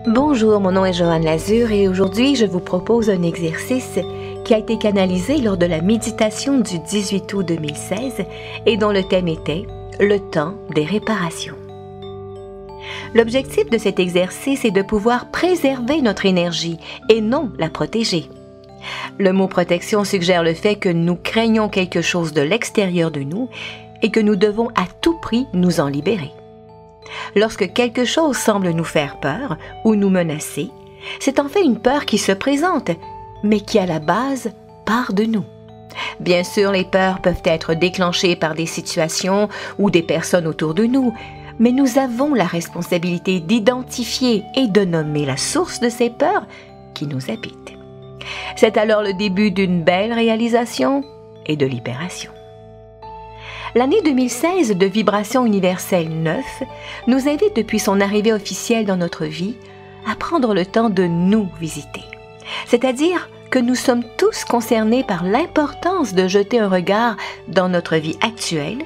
Bonjour, mon nom est Joanne Lazur et aujourd'hui je vous propose un exercice qui a été canalisé lors de la méditation du 18 août 2016 et dont le thème était « Le temps des réparations ». L'objectif de cet exercice est de pouvoir préserver notre énergie et non la protéger. Le mot protection suggère le fait que nous craignons quelque chose de l'extérieur de nous et que nous devons à tout prix nous en libérer. Lorsque quelque chose semble nous faire peur ou nous menacer, c'est en fait une peur qui se présente, mais qui à la base part de nous. Bien sûr, les peurs peuvent être déclenchées par des situations ou des personnes autour de nous, mais nous avons la responsabilité d'identifier et de nommer la source de ces peurs qui nous habitent. C'est alors le début d'une belle réalisation et de libération. L'année 2016 de Vibration Universelle 9 nous invite depuis son arrivée officielle dans notre vie à prendre le temps de nous visiter. C'est-à-dire que nous sommes tous concernés par l'importance de jeter un regard dans notre vie actuelle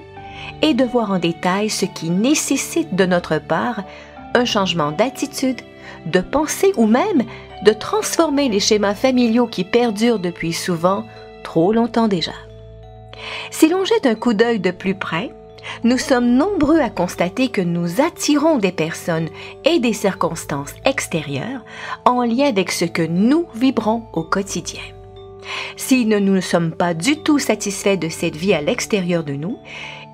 et de voir en détail ce qui nécessite de notre part un changement d'attitude, de pensée ou même de transformer les schémas familiaux qui perdurent depuis souvent trop longtemps déjà. Si l'on jette un coup d'œil de plus près, nous sommes nombreux à constater que nous attirons des personnes et des circonstances extérieures en lien avec ce que nous vibrons au quotidien. Si nous ne sommes pas du tout satisfaits de cette vie à l'extérieur de nous,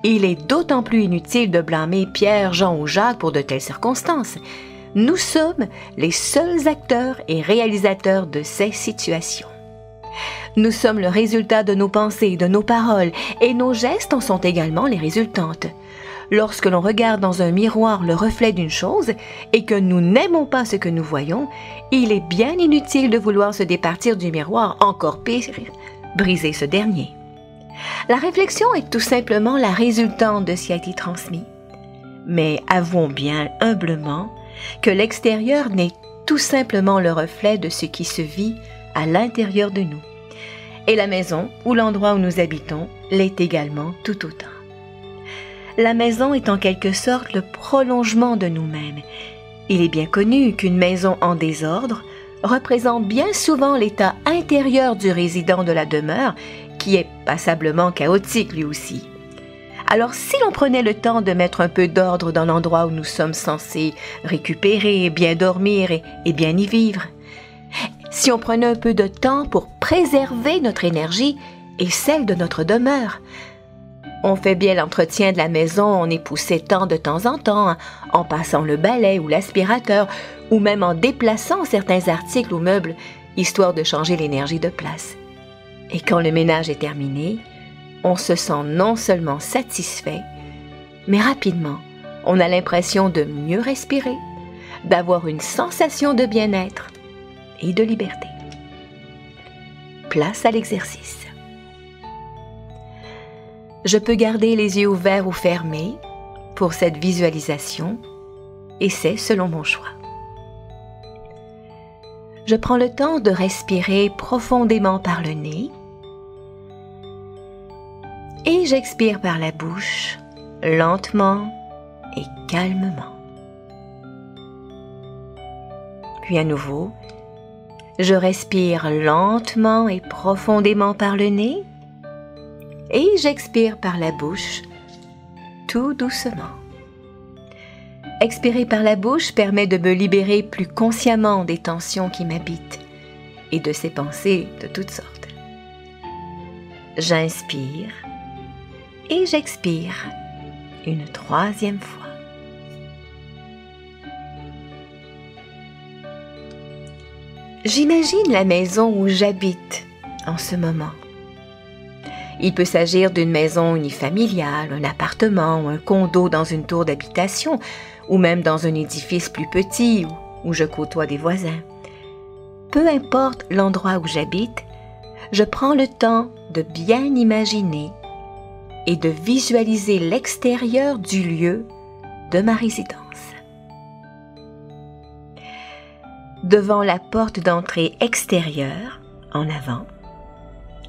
il est d'autant plus inutile de blâmer Pierre, Jean ou Jacques pour de telles circonstances. Nous sommes les seuls acteurs et réalisateurs de ces situations. Nous sommes le résultat de nos pensées, de nos paroles, et nos gestes en sont également les résultantes. Lorsque l'on regarde dans un miroir le reflet d'une chose et que nous n'aimons pas ce que nous voyons, il est bien inutile de vouloir se départir du miroir, encore pire, briser ce dernier. La réflexion est tout simplement la résultante de ce qui a été transmis. Mais avouons bien humblement que l'extérieur n'est tout simplement le reflet de ce qui se vit à l'intérieur de nous. Et la maison ou l'endroit où nous habitons l'est également tout autant. La maison est en quelque sorte le prolongement de nous-mêmes. Il est bien connu qu'une maison en désordre représente bien souvent l'état intérieur du résident de la demeure qui est passablement chaotique lui aussi. Alors si l'on prenait le temps de mettre un peu d'ordre dans l'endroit où nous sommes censés récupérer, bien dormir et bien y vivre, si on prenait un peu de temps pour préserver notre énergie et celle de notre demeure. On fait bien l'entretien de la maison en époussant de temps en temps, en passant le balai ou l'aspirateur, ou même en déplaçant certains articles ou meubles, histoire de changer l'énergie de place. Et quand le ménage est terminé, on se sent non seulement satisfait, mais rapidement, on a l'impression de mieux respirer, d'avoir une sensation de bien-être et de liberté. Place à l'exercice. Je peux garder les yeux ouverts ou fermés pour cette visualisation et c'est selon mon choix. Je prends le temps de respirer profondément par le nez et j'expire par la bouche lentement et calmement. Puis à nouveau, je respire lentement et profondément par le nez et j'expire par la bouche tout doucement. Expirer par la bouche permet de me libérer plus consciemment des tensions qui m'habitent et de ces pensées de toutes sortes. J'inspire et j'expire une troisième fois. J'imagine la maison où j'habite en ce moment. Il peut s'agir d'une maison unifamiliale, un appartement ou un condo dans une tour d'habitation ou même dans un édifice plus petit où je côtoie des voisins. Peu importe l'endroit où j'habite, je prends le temps de bien imaginer et de visualiser l'extérieur du lieu de ma résidence. Devant la porte d'entrée extérieure, en avant,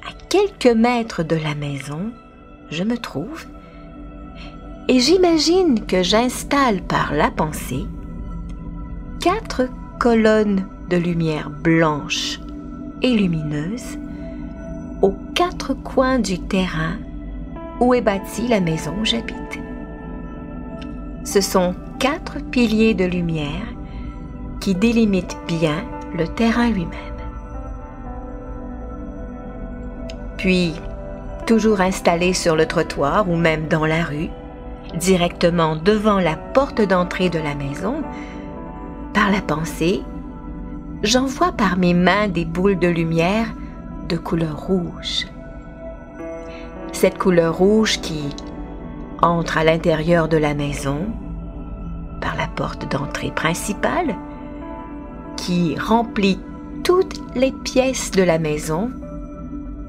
à quelques mètres de la maison, je me trouve et j'imagine que j'installe par la pensée 4 colonne de lumière blanche et lumineuse aux 4 coins du terrain où est bâtie la maison où j'habite. Ce sont 4 piliers de lumière qui délimitent bien le terrain lui-même. Puis, toujours installé sur le trottoir ou même dans la rue, directement devant la porte d'entrée de la maison, par la pensée, j'envoie par mes mains des boules de lumière de couleur rouge. Cette couleur rouge qui entre à l'intérieur de la maison, par la porte d'entrée principale, qui remplit toutes les pièces de la maison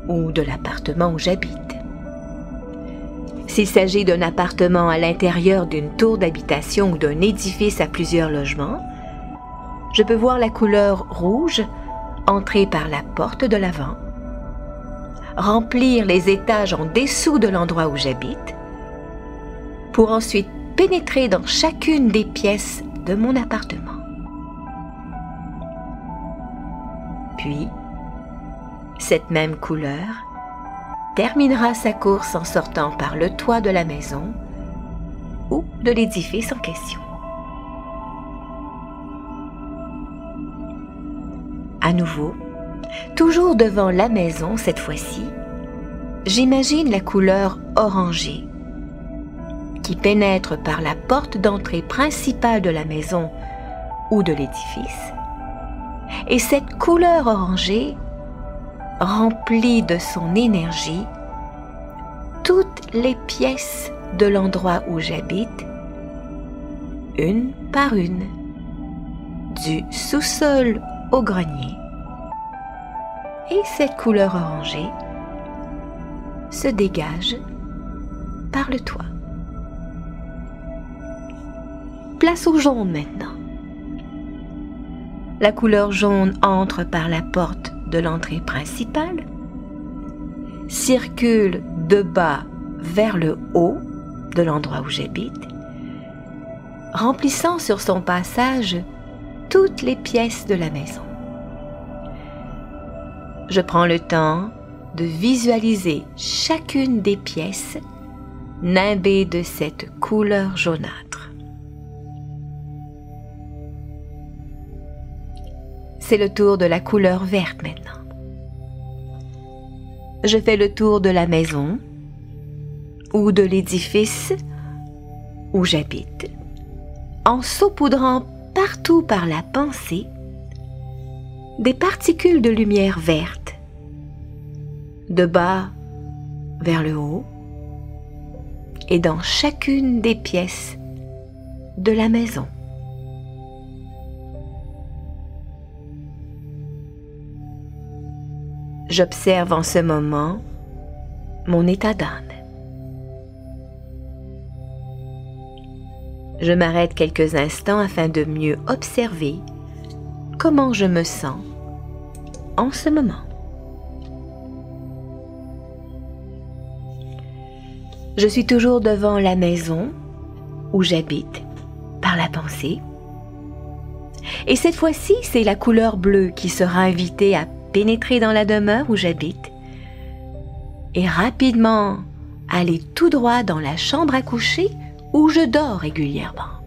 ou de l'appartement où j'habite. S'il s'agit d'un appartement à l'intérieur d'une tour d'habitation ou d'un édifice à plusieurs logements, je peux voir la couleur rouge entrer par la porte de l'avant, remplir les étages en dessous de l'endroit où j'habite, pour ensuite pénétrer dans chacune des pièces de mon appartement. Puis, cette même couleur terminera sa course en sortant par le toit de la maison ou de l'édifice en question. À nouveau, toujours devant la maison cette fois-ci, j'imagine la couleur orangée qui pénètre par la porte d'entrée principale de la maison ou de l'édifice, et cette couleur orangée remplit de son énergie toutes les pièces de l'endroit où j'habite, une par une, du sous-sol au grenier. Et cette couleur orangée se dégage par le toit. Place au jaune maintenant. La couleur jaune entre par la porte de l'entrée principale, circule de bas vers le haut de l'endroit où j'habite, remplissant sur son passage toutes les pièces de la maison. Je prends le temps de visualiser chacune des pièces nimbées de cette couleur jaunâtre. C'est le tour de la couleur verte maintenant. Je fais le tour de la maison ou de l'édifice où j'habite, en saupoudrant partout par la pensée des particules de lumière verte, de bas vers le haut et dans chacune des pièces de la maison. J'observe en ce moment mon état d'âme. Je m'arrête quelques instants afin de mieux observer comment je me sens en ce moment. Je suis toujours devant la maison où j'habite par la pensée. Et cette fois-ci, c'est la couleur bleue qui sera invitée à pénétrer dans la demeure où j'habite et rapidement aller tout droit dans la chambre à coucher où je dors régulièrement.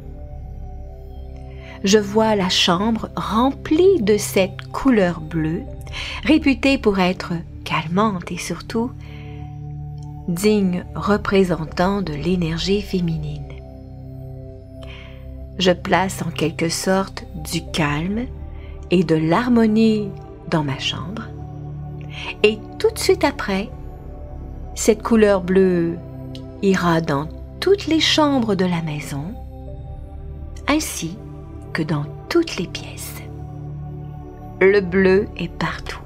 Je vois la chambre remplie de cette couleur bleue, réputée pour être calmante et surtout digne représentant de l'énergie féminine. Je place en quelque sorte du calme et de l'harmonie dans ma chambre, et tout de suite après, cette couleur bleue ira dans toutes les chambres de la maison, ainsi que dans toutes les pièces. Le bleu est partout.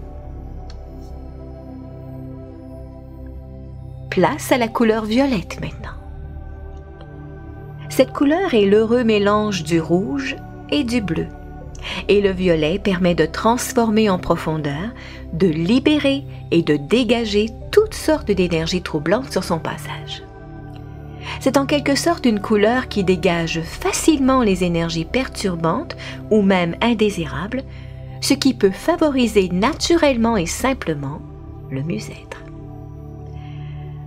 Place à la couleur violette maintenant. Cette couleur est l'heureux mélange du rouge et du bleu. Et le violet permet de transformer en profondeur, de libérer et de dégager toutes sortes d'énergies troublantes sur son passage. C'est en quelque sorte une couleur qui dégage facilement les énergies perturbantes ou même indésirables, ce qui peut favoriser naturellement et simplement le mieux-être.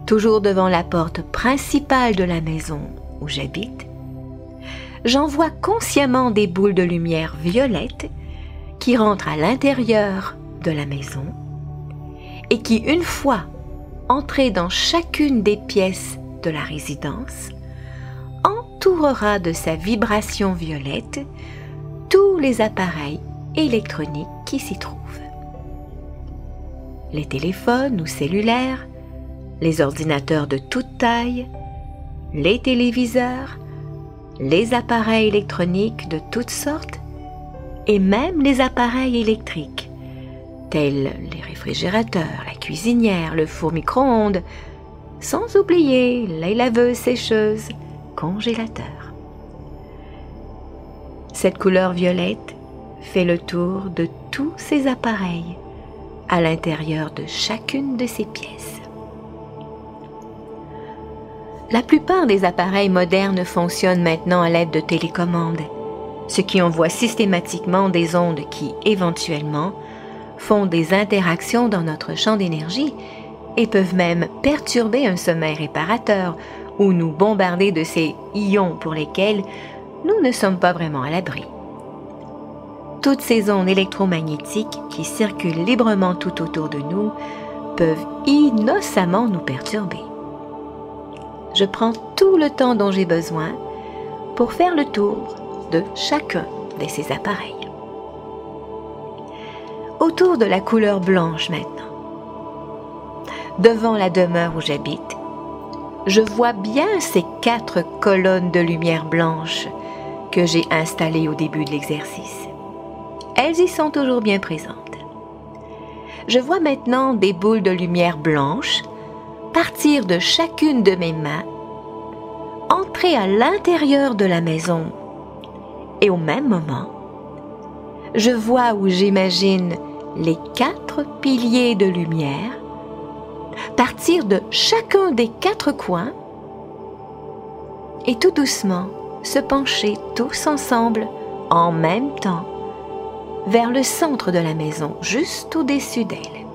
Toujours devant la porte principale de la maison où j'habite, j'envoie consciemment des boules de lumière violette qui rentrent à l'intérieur de la maison et qui, une fois entrées dans chacune des pièces de la résidence, entourera de sa vibration violette tous les appareils électroniques qui s'y trouvent. Les téléphones ou cellulaires, les ordinateurs de toute taille, les téléviseurs, les appareils électroniques de toutes sortes et même les appareils électriques, tels les réfrigérateurs, la cuisinière, le four micro-ondes, sans oublier les laveuses sécheuses, congélateurs. Cette couleur violette fait le tour de tous ces appareils à l'intérieur de chacune de ces pièces. La plupart des appareils modernes fonctionnent maintenant à l'aide de télécommandes, ce qui envoie systématiquement des ondes qui, éventuellement, font des interactions dans notre champ d'énergie et peuvent même perturber un sommeil réparateur ou nous bombarder de ces ions pour lesquels nous ne sommes pas vraiment à l'abri. Toutes ces ondes électromagnétiques qui circulent librement tout autour de nous peuvent innocemment nous perturber. Je prends tout le temps dont j'ai besoin pour faire le tour de chacun de ces appareils. Autour de la couleur blanche maintenant, devant la demeure où j'habite, je vois bien ces 4 colonnes de lumière blanche que j'ai installées au début de l'exercice. Elles y sont toujours bien présentes. Je vois maintenant des boules de lumière blanche partir de chacune de mes mains, entrer à l'intérieur de la maison et au même moment, je vois ou j'imagine les 4 piliers de lumière partir de chacun des 4 coins et tout doucement se pencher tous ensemble en même temps vers le centre de la maison, juste au-dessus d'elle.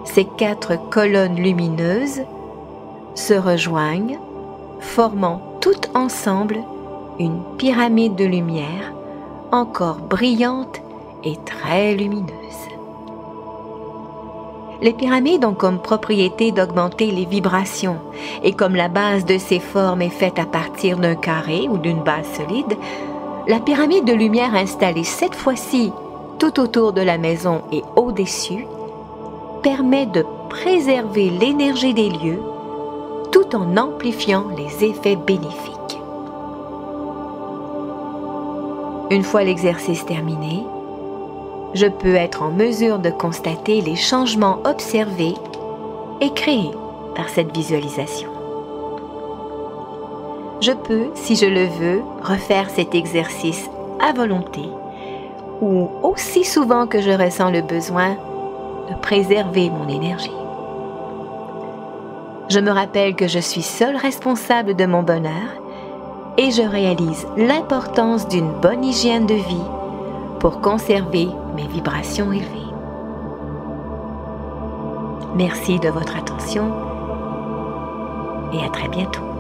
Ces 4 colonnes lumineuses se rejoignent, formant toutes ensemble une pyramide de lumière encore brillante et très lumineuse. Les pyramides ont comme propriété d'augmenter les vibrations et comme la base de ces formes est faite à partir d'un carré ou d'une base solide, la pyramide de lumière installée cette fois-ci tout autour de la maison et au-dessus permet de préserver l'énergie des lieux tout en amplifiant les effets bénéfiques. Une fois l'exercice terminé, je peux être en mesure de constater les changements observés et créés par cette visualisation. Je peux, si je le veux, refaire cet exercice à volonté ou aussi souvent que je ressens le besoin de préserver mon énergie. Je me rappelle que je suis seule responsable de mon bonheur et je réalise l'importance d'une bonne hygiène de vie pour conserver mes vibrations élevées. Merci de votre attention et à très bientôt.